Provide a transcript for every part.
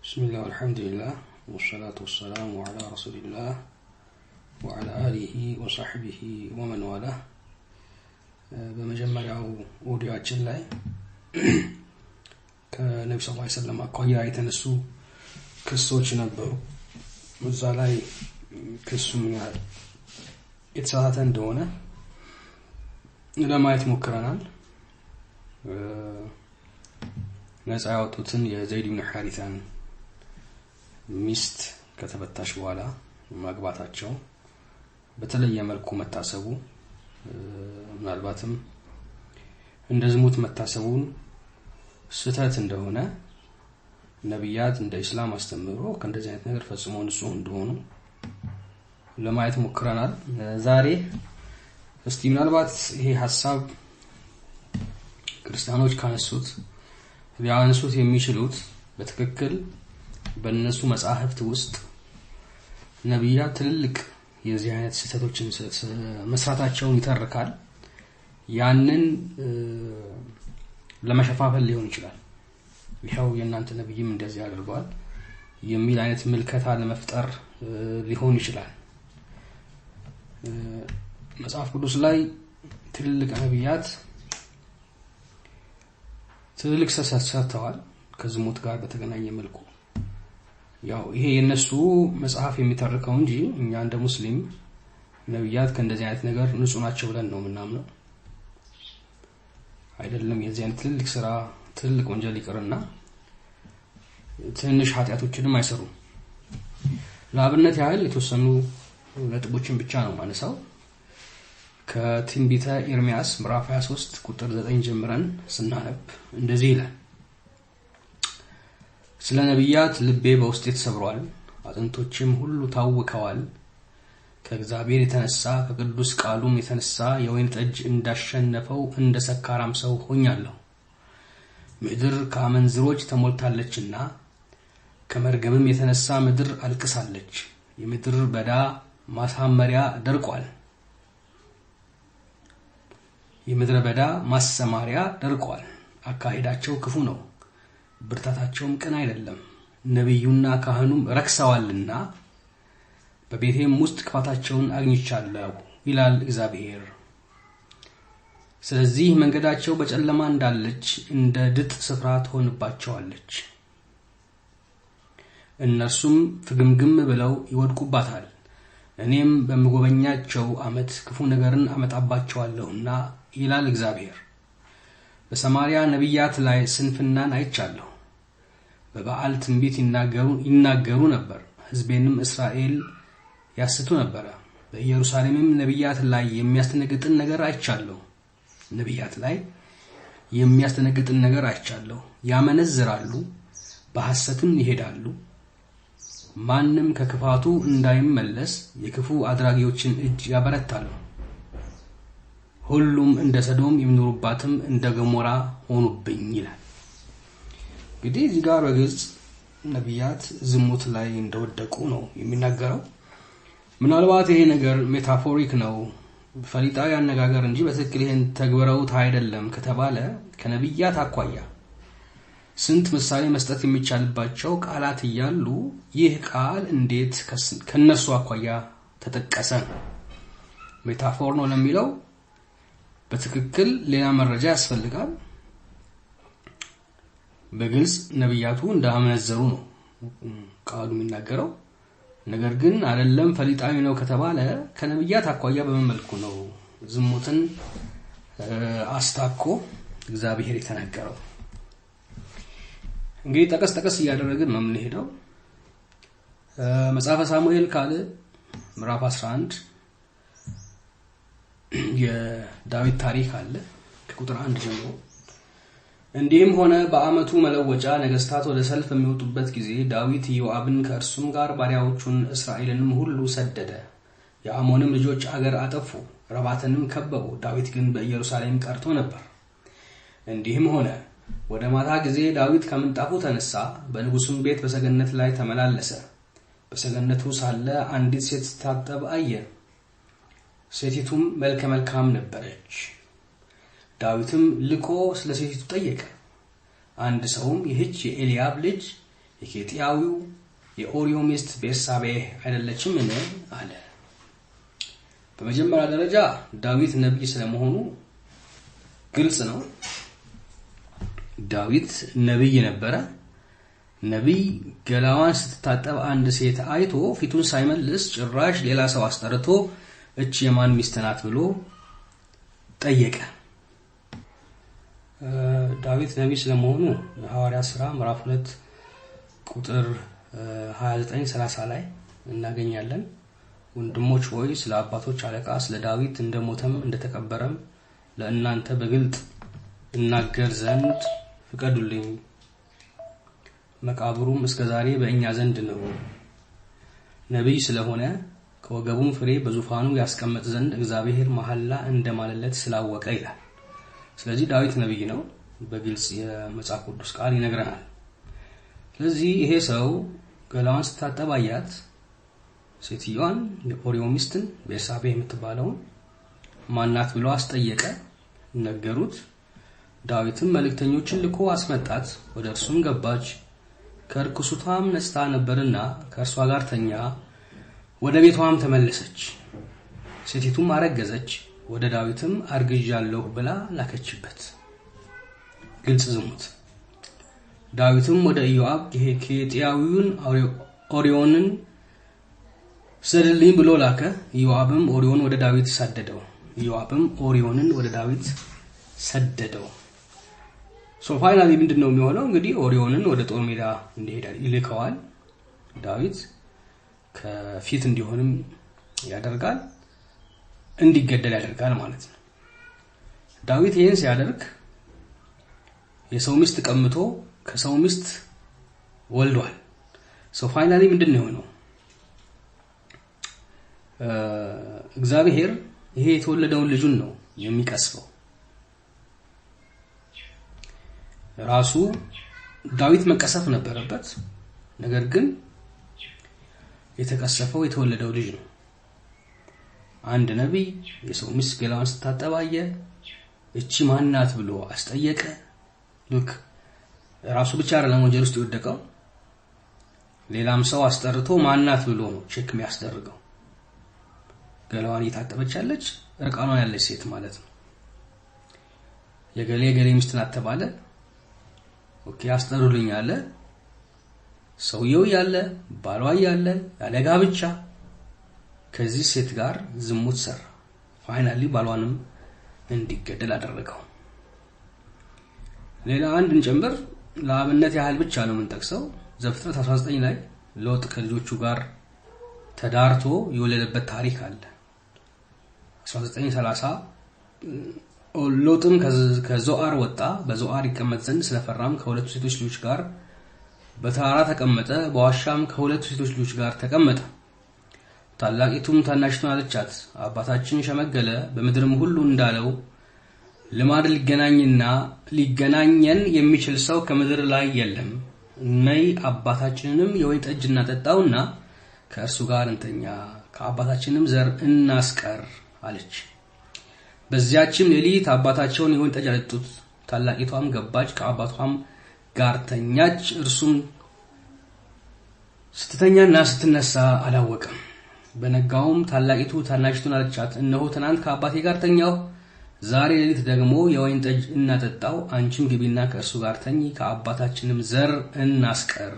بسم الله والحمد لله والصلاة والسلام على رسول الله وعلى آله وصحبه ومن والاه بمجمّع أوديواتشن لاي كنبي صلى الله عليه وسلم أقوياء يتنسو كسوش نبرو وزالاي كسو من يتساهتن دونه لما يتمكرنال ناس عاوتوتن يا زيد بن حارثان ሚስት ከተፈታሽ በኋላ ማግባታቸው በተለየ መልኩ መታሰቡ ምናልባትም እንደዝሙት መታሰቡን ስህተት እንደሆነ ነብያት እንደ እስላም አስተምሮ ከእንደዚህ አይነት ነገር ፈጽሞ ንጹህ እንደሆኑ ለማየት ሞክረናል። ዛሬ እስቲ ምናልባት ይሄ ሐሳብ ክርስቲያኖች ካነሱት ሊያነሱት የሚችሉት በትክክል በእነሱ መጻሕፍት ውስጥ ነብያት ትልልቅ የዚህ አይነት ስህተቶችን መስራታቸውን ይተርካል። ያንን ለመሸፋፈል ሊሆን ይችላል። ይሄው የእናንተ ነብይም እንደዚህ አድርጓል የሚል አይነት ምልከታ ለመፍጠር ሊሆን ይችላል። መጽሐፍ ቅዱስ ላይ ትልልቅ ነብያት ትልልቅ ስህተት ሰርተዋል ከዝሙት ጋር በተገናኘ መልኩ። ያው ይሄ የነሱ መጽሐፍ የሚተርከው እንጂ እኛ እንደ ሙስሊም ነብያት ከእንደዚህ አይነት ነገር ንጹህ ናቸው ብለን ነው ምናምነው አይደለም። የዚህ አይነት ትልልቅ ስራ ትልልቅ ወንጀል ይቀርና ትንሽ ኃጢያቶችንም አይሰሩም። ለአብነት ያህል የተወሰኑ ነጥቦችን ብቻ ነው ማነሳው። ከትንቢተ ኤርምያስ ምዕራፍ 23 ቁጥር 9 ጀምረን ስናነብ እንደዚህ ይላል። ስለ ነብያት ልቤ በውስጤ ተሰብሯል፣ አጥንቶችም ሁሉ ታውከዋል። ከእግዚአብሔር የተነሳ ከቅዱስ ቃሉም የተነሳ የወይን ጠጅ እንዳሸነፈው እንደ ሰካራም ሰው ሆኛለሁ። ምድር ከአመንዝሮች ተሞልታለችና ከመርገምም የተነሳ ምድር አልቅሳለች። የምድር በዳ ማሳመሪያ ደርቋል። የምድር በዳ ማሰማሪያ ደርቋል። አካሄዳቸው ክፉ ነው፣ ብርታታቸውም ቅን አይደለም። ነብዩና ካህኑም ረክሰዋልና በቤቴም ውስጥ ክፋታቸውን አግኝቻለሁ ይላል እግዚአብሔር። ስለዚህ መንገዳቸው በጨለማ እንዳለች እንደ ድጥ ስፍራ ትሆንባቸዋለች። እነርሱም ፍግምግም ብለው ይወድቁባታል። እኔም በመጎበኛቸው ዓመት ክፉ ነገርን አመጣባቸዋለሁና ይላል እግዚአብሔር። በሰማርያ ነብያት ላይ ስንፍናን አይቻለሁ። በበዓል ትንቢት ይናገሩ ነበር፣ ሕዝቤንም እስራኤል ያስቱ ነበር። በኢየሩሳሌምም ነብያት ላይ የሚያስተነግጥን ነገር አይቻለሁ። ነብያት ላይ የሚያስተነግጥን ነገር አይቻለሁ። ያመነዝራሉ፣ በሐሰትም ይሄዳሉ። ማንም ከክፋቱ እንዳይመለስ የክፉ አድራጊዎችን እጅ ያበረታሉ። ሁሉም እንደ ሰዶም የሚኖሩባትም እንደ ገሞራ ሆኑብኝ ይላል። እንግዲህ እዚህ ጋር በግልጽ ነብያት ዝሙት ላይ እንደወደቁ ነው የሚናገረው። ምናልባት ይሄ ነገር ሜታፎሪክ ነው ፈሊጣዊ አነጋገር እንጂ በትክክል ይሄን ተግብረውት አይደለም ከተባለ ከነብያት አኳያ ስንት ምሳሌ መስጠት የሚቻልባቸው ቃላት እያሉ ይህ ቃል እንዴት ከነሱ አኳያ ተጠቀሰ? ሜታፎር ነው ለሚለው በትክክል ሌላ መረጃ ያስፈልጋል። በግልጽ ነብያቱ እንዳመነዘሩ ነው ቃሉ የሚናገረው። ነገር ግን አይደለም ፈሊጣዊ ነው ከተባለ ከነብያት አኳያ በመመልኩ ነው ዝሙትን አስታኮ እግዚአብሔር የተናገረው። እንግዲህ ጠቀስ እያደረግን ነው የምንሄደው። መጽሐፈ ሳሙኤል ካለ ምዕራፍ 11 የዳዊት ታሪክ አለ ከቁጥር 1 ጀምሮ። እንዲህም ሆነ በአመቱ መለወጫ ነገስታት ወደ ሰልፍ የሚወጡበት ጊዜ ዳዊት ኢዮአብን ከእርሱም ጋር ባሪያዎቹን እስራኤልንም ሁሉ ሰደደ። የአሞንም ልጆች አገር አጠፉ፣ ረባትንም ከበቡ። ዳዊት ግን በኢየሩሳሌም ቀርቶ ነበር። እንዲህም ሆነ ወደ ማታ ጊዜ ዳዊት ከምንጣፉ ተነሳ፣ በንጉሱም ቤት በሰገነት ላይ ተመላለሰ። በሰገነቱ ሳለ አንዲት ሴት ስታጠብ አየ። ሴቲቱም መልከ መልካም ነበረች። ዳዊትም ልቆ ስለ ሴቲቱ ጠየቀ። አንድ ሰውም ይህች የኤልያብ ልጅ የኬጢያዊው የኦርዮ ሚስት ቤርሳቤህ አይደለችምን አለ። በመጀመሪያ ደረጃ ዳዊት ነብይ ስለመሆኑ ግልጽ ነው። ዳዊት ነብይ ነበረ። ነብይ ገላዋን ስትታጠብ አንድ ሴት አይቶ ፊቱን ሳይመልስ ጭራሽ ሌላ ሰው አስጠርቶ እቺ የማን ሚስት ናት ብሎ ጠየቀ። ዳዊት ነብይ ስለመሆኑ ሐዋርያት ሥራ ምዕራፍ 2 ቁጥር 29-30 ላይ እናገኛለን። ወንድሞች ሆይ ስለ አባቶች አለቃ ስለ ዳዊት እንደሞተም እንደተቀበረም ለእናንተ በግልጥ እናገር ዘንድ ፍቀዱልኝ። መቃብሩም እስከዛሬ በእኛ ዘንድ ነው። ነብይ ስለሆነ ከወገቡም ፍሬ በዙፋኑ ያስቀምጥ ዘንድ እግዚአብሔር መሐላ እንደማለለት ስላወቀ ይላል። ስለዚህ ዳዊት ነብይ ነው፣ በግልጽ የመጽሐፍ ቅዱስ ቃል ይነግረናል። ስለዚህ ይሄ ሰው ገላዋን ስታጠብ አያት። ሴትዮዋን የኦርዮ ሚስትን ቤርሳቤህ የምትባለውን ማናት ብሎ አስጠየቀ። ነገሩት። ዳዊትም መልእክተኞችን ልኮ አስመጣት። ወደ እርሱም ገባች። ከርኩሱታም ነስታ ነበርና ከእርሷ ጋር ተኛ። ወደ ቤቷም ተመለሰች። ሴቲቱም አረገዘች። ወደ ዳዊትም አርግዣለሁ ብላ ላከችበት። ግልጽ ዝሙት። ዳዊትም ወደ ኢዮአብ ኬጢያዊውን ኦርዮንን ሰደልኝ ብሎ ላከ። ኢዮአብም ኦርዮን ወደ ዳዊት ሰደደው። ኢዮአብም ኦርዮንን ወደ ዳዊት ሰደደው። ፋይናሊ ምንድነው የሚሆነው? እንግዲህ ኦርዮንን ወደ ጦር ሜዳ እንዲሄድ ይልከዋል። ዳዊት ከፊት እንዲሆንም ያደርጋል፣ እንዲገደል ያደርጋል ማለት ነው። ዳዊት ይሄን ሲያደርግ የሰው ሚስት ቀምቶ ከሰው ሚስት ወልዷል። ፋይናሊ ምንድነው የሆነው? እግዚአብሔር ይሄ የተወለደውን ልጁን ነው የሚቀስፈው። ራሱ ዳዊት መቀሰፍ ነበረበት፣ ነገር ግን የተቀሰፈው የተወለደው ልጅ ነው። አንድ ነብይ የሰው ሚስት ገላዋን ስታጠብ አየ። እቺ ማን ናት ብሎ አስጠየቀ። ልክ ራሱ ብቻ አይደለም ወንጀል ውስጥ የወደቀው፣ ሌላም ሰው አስጠርቶ ማን ናት ብሎ ነው ቼክ የሚያስደርገው። ገላዋን እየታጠበች ያለች እርቃኗን ያለች ሴት ማለት ነው። የገሌ ሚስት ናት ተባለ። ኦኬ አስጠሩልኝ አለ። ሰውየው ያለ ባሏ ያለ ያለ ጋብቻ ከዚህ ሴት ጋር ዝሙት ሰራ። ፋይናሊ ባሏንም እንዲገደል አደረገው። ሌላ አንድ እንጨምር፣ ለአብነት ያህል ብቻ ነው የምንጠቅሰው። ዘፍጥረት 19 ላይ ሎጥ ከልጆቹ ጋር ተዳርቶ የወለደበት ታሪክ አለ። 19:30 ሎጥም ከዞአር ወጣ። በዞአር ይቀመጥ ዘንድ ስለፈራም ከሁለቱ ሴቶች ልጆች ጋር በተራራ ተቀመጠ። በዋሻም ከሁለቱ ሴቶች ልጆች ጋር ተቀመጠ። ታላቂቱም ታናሽቱን አለቻት፣ አባታችን ሸመገለ፣ በምድርም ሁሉ እንዳለው ልማድ ሊገናኘን የሚችል ሰው ከምድር ላይ የለም። ነይ አባታችንንም የወይን ጠጅ እናጠጣውና ከእርሱ ጋር እንተኛ፣ ከአባታችንም ዘር እናስቀር አለች። በዚያችም ሌሊት አባታቸውን የወይን ጠጅ አጠጡት። ታላቂቷም ገባች፣ ከአባቷም ጋር ተኛች። እርሱም ስትተኛና ስትነሳ አላወቀም። በነጋውም ታላቂቱ ታናሽቱን አለቻት፣ እነሆ ትናንት ከአባቴ ጋር ተኛው፣ ዛሬ ሌሊት ደግሞ የወይን ጠጅ እናጠጣው። አንቺም ግቢና ከእርሱ ጋር ተኚ፣ ከአባታችንም ዘር እናስቀር።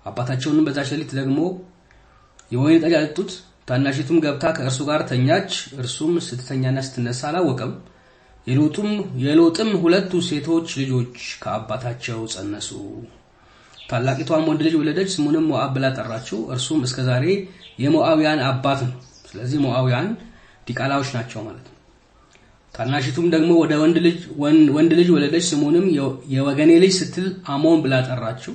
አባታቸውንም በዛች ሌሊት ደግሞ የወይን ጠጅ አጠጡት። ታናሽቱም ገብታ ከእርሱ ጋር ተኛች። እርሱም ስትተኛና ስትነሳ አላወቀም። የሎጥም ሁለቱ ሴቶች ልጆች ከአባታቸው ጸነሱ። ታላቂቷም ወንድ ልጅ ወለደች፣ ስሙንም ሞዓብ ብላ ጠራችው። እርሱም እስከዛሬ የሞዓብያን አባት ነው። ስለዚህ ሞዓብያን ዲቃላዎች ናቸው ማለት ነው። ታናሽቱም ደግሞ ወንድ ልጅ ወለደች፣ ስሙንም የወገኔ ልጅ ስትል አሞን ብላ ጠራችው።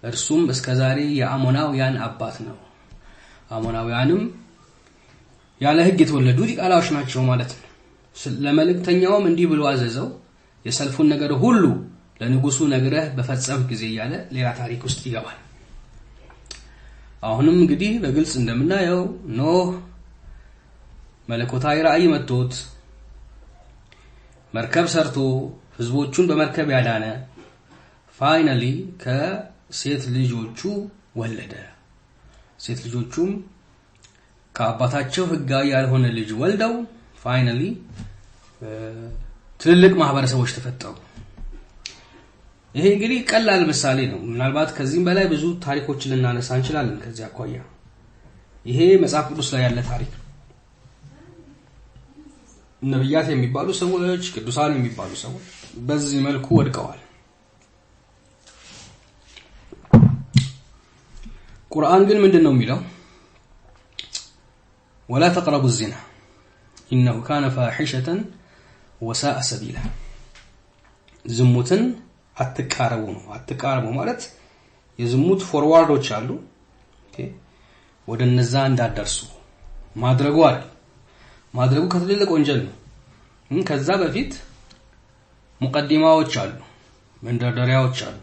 እርሱም እስከዛሬ የአሞናውያን አባት ነው። አሞናውያንም ያለ ሕግ የተወለዱ ዲቃላዎች ናቸው ማለት ነው። ለመልእክተኛውም እንዲህ ብሎ አዘዘው፣ የሰልፉን ነገር ሁሉ ለንጉሱ ነግረህ በፈጸም ጊዜ እያለ ሌላ ታሪክ ውስጥ ይገባል። አሁንም እንግዲህ በግልጽ እንደምናየው ኖህ መለኮታዊ ራእይ መጥቶት መርከብ ሰርቶ ህዝቦቹን በመርከብ ያዳነ ፋይናሊ ሴት ልጆቹ ወለደ ሴት ልጆቹም ከአባታቸው ህጋዊ ያልሆነ ልጅ ወልደው ፋይናሊ ትልልቅ ማህበረሰቦች ተፈጠሩ ይሄ እንግዲህ ቀላል ምሳሌ ነው ምናልባት ከዚህም በላይ ብዙ ታሪኮችን ልናነሳ እንችላለን ከዚህ አኳያ ይሄ መጽሐፍ ቅዱስ ላይ ያለ ታሪክ ነብያት የሚባሉ ሰዎች ቅዱሳን የሚባሉ ሰዎች በዚህ መልኩ ወድቀዋል ቁርአን ግን ምንድነው የሚለው ولا تقربوا الزنا انه كان فاحشة وساء سبيلا ዝሙትን አትቃረቡ ነው አትቃረቡ ማለት የዝሙት ፎርዋርዶች አሉ ኦኬ ወደ እነዛ እንዳደርሱ ማድረጉ አይደል ማድረጉ ከትልልቅ ወንጀል ነው ከዛ በፊት ሙቀዲማዎች አሉ መንደርደሪያዎች አሉ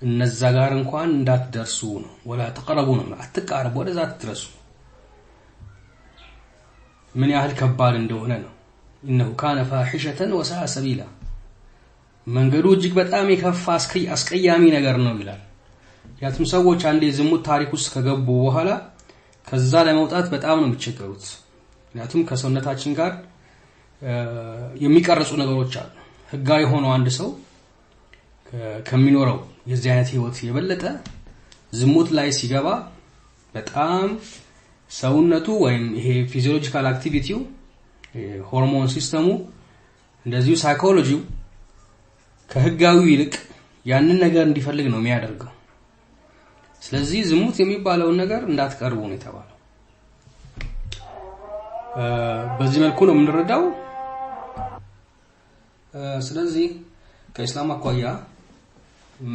እነዛ ጋር እንኳን እንዳትደርሱ ነው ولا تقربوا ነው አትቃረቡ ወደዛ አትድረሱ ምን ያህል ከባድ እንደሆነ ነው انه كان فاحشة وساء سبيلا መንገዱ እጅግ በጣም የከፋ አስቀያሚ ነገር ነው ይላል ያቱም ሰዎች አንዴ ዝሙት ታሪክ ውስጥ ከገቡ በኋላ ከዛ ለመውጣት በጣም ነው የሚቸገሩት ያቱም ከሰውነታችን ጋር የሚቀርጹ ነገሮች አሉ ህጋዊ ሆኖ አንድ ሰው ከሚኖረው የዚህ አይነት ህይወት የበለጠ ዝሙት ላይ ሲገባ በጣም ሰውነቱ ወይም ይሄ ፊዚዮሎጂካል አክቲቪቲው ሆርሞን ሲስተሙ እንደዚሁ ሳይኮሎጂው ከህጋዊ ይልቅ ያንን ነገር እንዲፈልግ ነው የሚያደርገው ስለዚህ ዝሙት የሚባለው ነገር እንዳትቀርቡ ነው የተባለው በዚህ መልኩ ነው የምንረዳው ስለዚህ ከእስላም አኳያ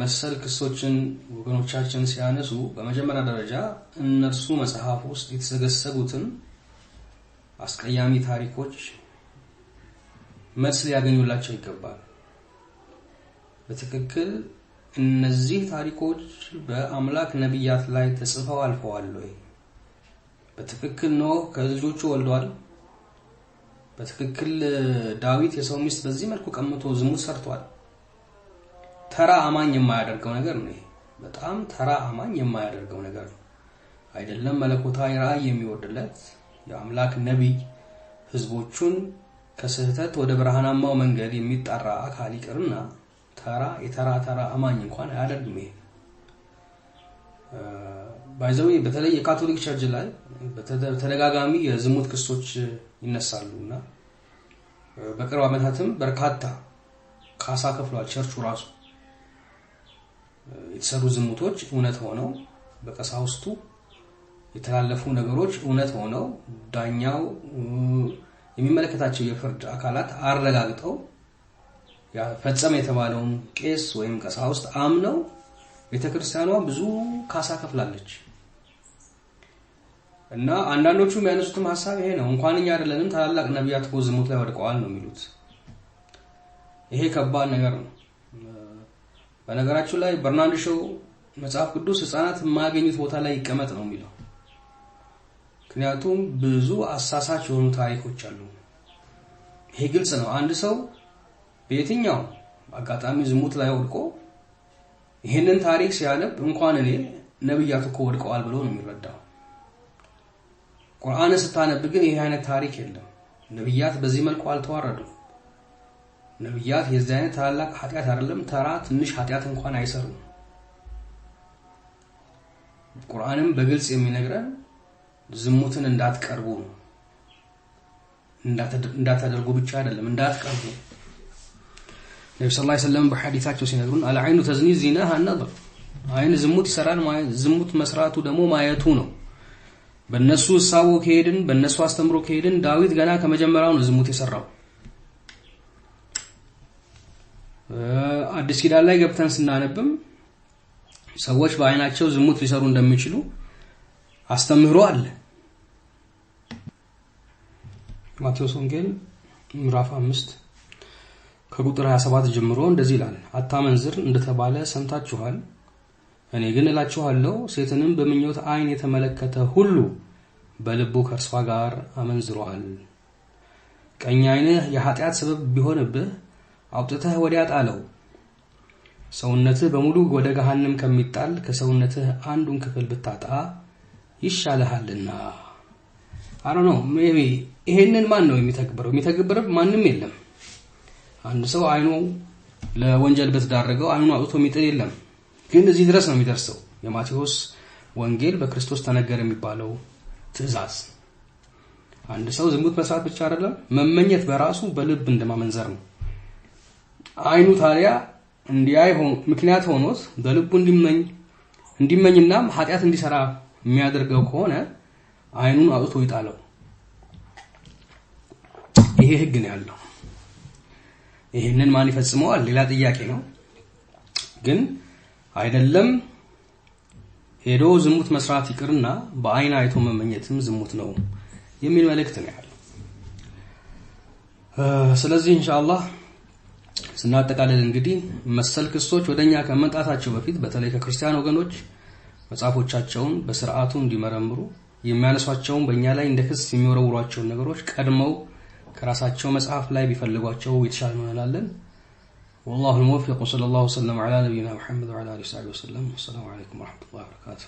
መሰል ክሶችን ወገኖቻችን ሲያነሱ በመጀመሪያ ደረጃ እነርሱ መጽሐፍ ውስጥ የተሰገሰጉትን አስቀያሚ ታሪኮች መልስ ሊያገኙላቸው ይገባል በትክክል እነዚህ ታሪኮች በአምላክ ነብያት ላይ ተጽፈው አልፈዋል ወይ በትክክል ነው ከልጆቹ ወልደዋል በትክክል ዳዊት የሰው ሚስት በዚህ መልኩ ቀምቶ ዝሙት ሰርቷል ተራ አማኝ የማያደርገው ነገር ነው በጣም ተራ አማኝ የማያደርገው ነገር አይደለም መለኮታዊ ራእይ የሚወድለት የአምላክ ነብይ ህዝቦቹን ከስህተት ወደ ብርሃናማው መንገድ የሚጣራ አካል ይቅርና ተራ አማኝ እንኳን አያደርግም ባይዘው በተለይ የካቶሊክ ቸርች ላይ በተደጋጋሚ የዝሙት ክሶች ይነሳሉና በቅርብ ዓመታትም በርካታ ካሳ ከፍሏል ቸርቹ ራሱ የተሰሩ ዝሙቶች እውነት ሆነው በቀሳውስቱ የተላለፉ ነገሮች እውነት ሆነው ዳኛው የሚመለከታቸው የፍርድ አካላት አረጋግጠው ያ ፈጸመ የተባለው ቄስ ወይም ቀሳውስት አምነው ቤተክርስቲያኗ ብዙ ካሳ ከፍላለች እና አንዳንዶቹ የሚያነሱትም ሐሳብ ይሄ ነው እንኳንኛ አይደለንም ታላላቅ ነብያት ዝሙት ላይ ወድቀዋል ነው የሚሉት ይሄ ከባድ ነገር ነው በነገራችሁ ላይ በርናንድ ሾው መጽሐፍ ቅዱስ ህፃናት ማገኙት ቦታ ላይ ይቀመጥ ነው የሚለው ምክንያቱም ብዙ አሳሳች የሆኑ ታሪኮች አሉ ይሄ ግልጽ ነው አንድ ሰው በየትኛው አጋጣሚ ዝሙት ላይ ወድቆ ይሄንን ታሪክ ሲያነብ እንኳን እኔ ነብያት እኮ ወድቀዋል ብሎ ነው የሚረዳው ቁርአን ስታነብ ግን ይሄ አይነት ታሪክ የለም ነብያት በዚህ መልኩ አልተዋረዱም ነብያት የዚህ አይነት ታላቅ ኃጢያት አይደለም ተራ ትንሽ ኃጢያት እንኳን አይሰሩም ቁርአንም በግልጽ የሚነግረን ዝሙትን እንዳትቀርቡ እንዳታደርጉ ብቻ አይደለም እንዳትቀርቡ ነብዩ ሰለላሁ ዐለይሂ ወሰለም በሐዲሳቸው ሲነግሩን አልዓይኑ ተዝኒ ዚናሃ النظر አይን ዝሙት ይሰራል ዝሙት መስራቱ ደግሞ ማየቱ ነው በእነሱ ሐሳቡ ከሄድን በእነሱ አስተምሮ ከሄድን ዳዊት ገና ከመጀመሪያው ነው ዝሙት የሰራው አዲስ ኪዳን ላይ ገብተን ስናነብም ሰዎች በአይናቸው ዝሙት ሊሰሩ እንደሚችሉ አስተምሮ አለ ማቴዎስ ወንጌል ምዕራፍ 5 ከቁጥር 27 ጀምሮ እንደዚህ ይላል አታመንዝር እንደተባለ ሰምታችኋል እኔ ግን እላችኋለሁ ሴትንም በመኞት አይን የተመለከተ ሁሉ በልቡ ከርሷ ጋር አመንዝሯል ቀኝ አይንህ የኃጢአት ሰበብ ቢሆንብህ አውጥተህ ወዲያ ጣለው ሰውነትህ በሙሉ ወደ ገሃነም ከሚጣል ከሰውነትህ አንዱን ክፍል ብታጣ ይሻልሃልና I don't know maybe ይሄንን ማን ነው የሚተገብረው ማንንም የለም አንድ ሰው አይኑ ለወንጀል በተዳረገው አይኑን አውጥቶ የሚጥል የለም ግን እዚህ ድረስ ነው የሚደርሰው የማቴዎስ ወንጌል በክርስቶስ ተነገረ የሚባለው ትእዛዝ አንድ ሰው ዝሙት መስራት ብቻ አይደለም መመኘት በራሱ በልብ እንደማመንዘር ነው አይኑ ታዲያ እንዲያይ ምክንያት ሆኖት በልቡ እንዲመኝና ኃጢያት እንዲሰራ የሚያደርገው ከሆነ አይኑን አውጥቶ ይጣለው ይሄ ህግ ነው ያለው ይሄንን ማን ይፈጽመዋል ሌላ ጥያቄ ነው ግን አይደለም ሄዶ ዝሙት መስራት ይቅርና በአይን አይቶ መመኘትም ዝሙት ነው የሚል መልእክት ነው ያለው ስለዚህ ኢንሻአላህ ስናጠቃልል እንግዲህ መሰል ክሶች ወደኛ ከመጣታቸው በፊት በተለይ ከክርስቲያን ወገኖች መጻፎቻቸውን በስርዓቱ እንዲመረምሩ የሚያነሷቸውን በእኛ ላይ እንደ ክስ የሚወረውሯቸው ነገሮች ቀድመው ከራሳቸው መጽሐፍ ላይ ቢፈልጓቸው የተሻለ ነው እንላለን والله الموفق صلى الله وسلم على نبينا محمد وعلى اله وصحبه وسلم والسلام عليكم ورحمه الله وبركاته